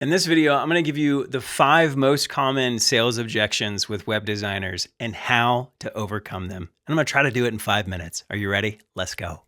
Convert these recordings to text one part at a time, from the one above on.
In this video, I'm going to give you the 5 most common sales objections with web designers and how to overcome them. And I'm going to try to do it in 5 minutes. Are you ready? Let's go.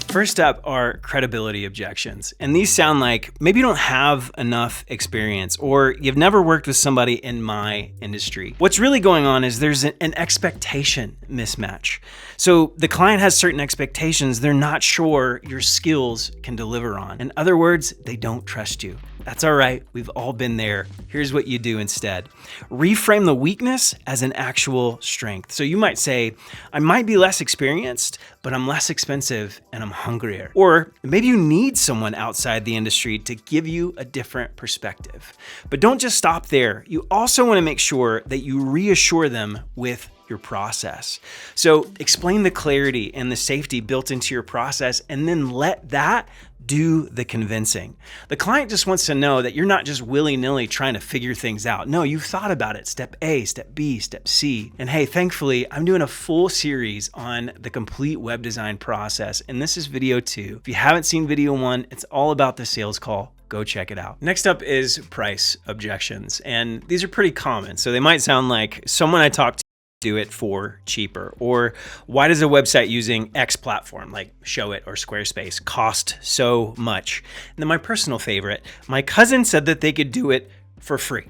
First up are credibility objections. And these sound like maybe you don't have enough experience or you've never worked with somebody in my industry. What's really going on is there's an expectation mismatch. So the client has certain expectations they're not sure your skills can deliver on. In other words, they don't trust you. That's all right. We've all been there. Here's what you do instead. Reframe the weakness as an actual strength. So you might say, I might be less experienced, but I'm less expensive and I'm hungrier. Or maybe you need someone outside the industry to give you a different perspective. But don't just stop there. You also want to make sure that you reassure them with your process. So explain the clarity and the safety built into your process and then let that do the convincing. The client just wants to know that you're not just willy-nilly trying to figure things out. No, you've thought about it. Step A, step B, step C. And hey, thankfully, I'm doing a full series on the complete web design process. And this is video 2. If you haven't seen video 1, it's all about the sales call. Go check it out. Next up is price objections. And these are pretty common. So they might sound like someone I talked to do it for cheaper, or why does a website using X platform like Showit or Squarespace cost so much? And then my personal favorite, my cousin said that they could do it for free.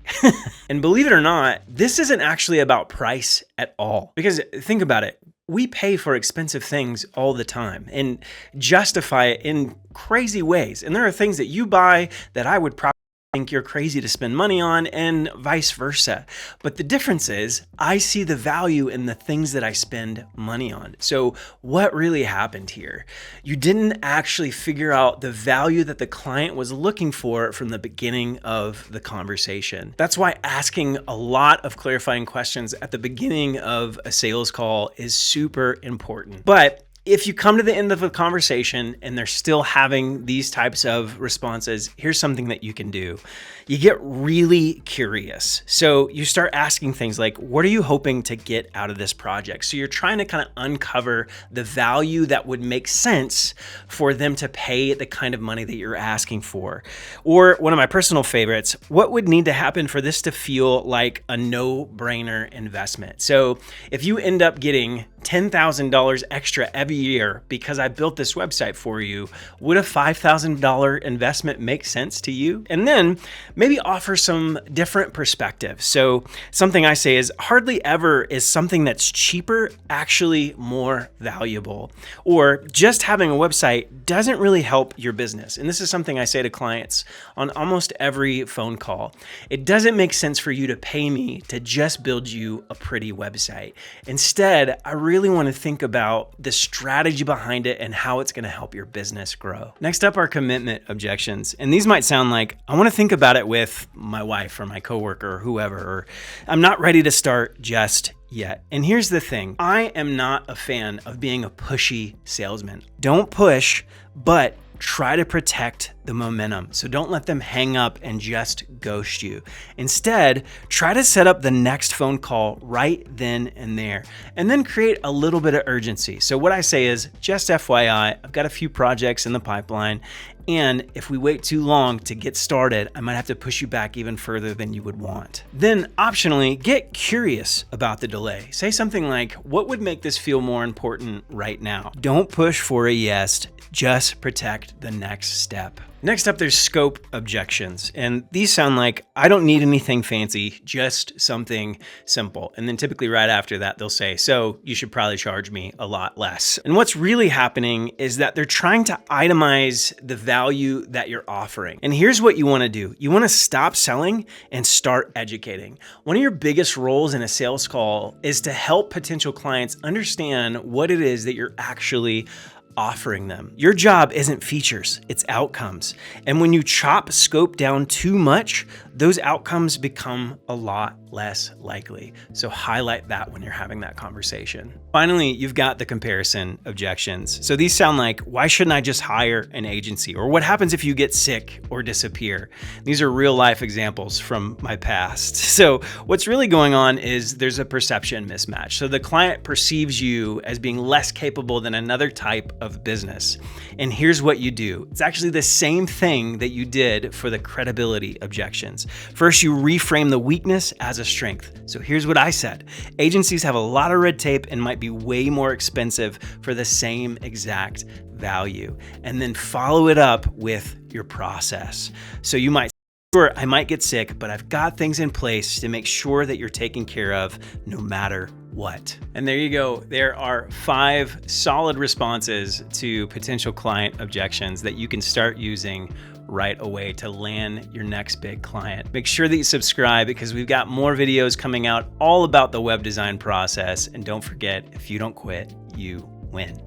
And believe it or not, this isn't actually about price at all. Because think about it, we pay for expensive things all the time and justify it in crazy ways. And there are things that you buy that I would probably think you're crazy to spend money on, and vice versa. But the difference is I see the value in the things that I spend money on. So what really happened here? You didn't actually figure out the value that the client was looking for from the beginning of the conversation. That's why asking a lot of clarifying questions at the beginning of a sales call is super important. But if you come to the end of a conversation and they're still having these types of responses, here's something that you can do. You get really curious. So you start asking things like, what are you hoping to get out of this project? So you're trying to kind of uncover the value that would make sense for them to pay the kind of money that you're asking for. Or one of my personal favorites, what would need to happen for this to feel like a no-brainer investment? So if you end up getting $10,000 extra every year because I built this website for you, would a $5,000 investment make sense to you? And then maybe offer some different perspectives. So something I say is hardly ever is something that's cheaper actually more valuable. Or just having a website doesn't really help your business. And this is something I say to clients on almost every phone call. It doesn't make sense for you to pay me to just build you a pretty website. Instead, I really want to think about the strategy behind it and how it's going to help your business grow. Next up are commitment objections. And these might sound like, I want to think about it with my wife or my coworker or whoever, or I'm not ready to start just yet. And here's the thing, I am not a fan of being a pushy salesman. Don't push, but try to protect the momentum. So don't let them hang up and just ghost you. Instead, try to set up the next phone call right then and there, and then create a little bit of urgency. So what I say is, just FYI, I've got a few projects in the pipeline, and if we wait too long to get started, I might have to push you back even further than you would want. Then optionally, get curious about the delay. Say something like, what would make this feel more important right now? Don't push for a yes, just protect the next step. Next up, there's scope objections. And these sound like, I don't need anything fancy, just something simple. And then typically right after that, they'll say, so you should probably charge me a lot less. And what's really happening is that they're trying to itemize the value that you're offering. And here's what you want to do. You want to stop selling and start educating. One of your biggest roles in a sales call is to help potential clients understand what it is that you're actually offering them. Your job isn't features, it's outcomes. And when you chop scope down too much, those outcomes become a lot less likely. So highlight that when you're having that conversation. Finally, you've got the comparison objections. So these sound like, why shouldn't I just hire an agency? Or what happens if you get sick or disappear? These are real life examples from my past. So what's really going on is there's a perception mismatch. So the client perceives you as being less capable than another type of of business. And here's what you do. It's actually the same thing that you did for the credibility objections. First, you reframe the weakness as a strength. So here's what I said. Agencies have a lot of red tape and might be way more expensive for the same exact value. And then follow it up with your process. So you might Sure, I might get sick, but I've got things in place to make sure that you're taken care of no matter what. And there you go. There are 5 solid responses to potential client objections that you can start using right away to land your next big client. Make sure that you subscribe because we've got more videos coming out all about the web design process. And don't forget, if you don't quit, you win.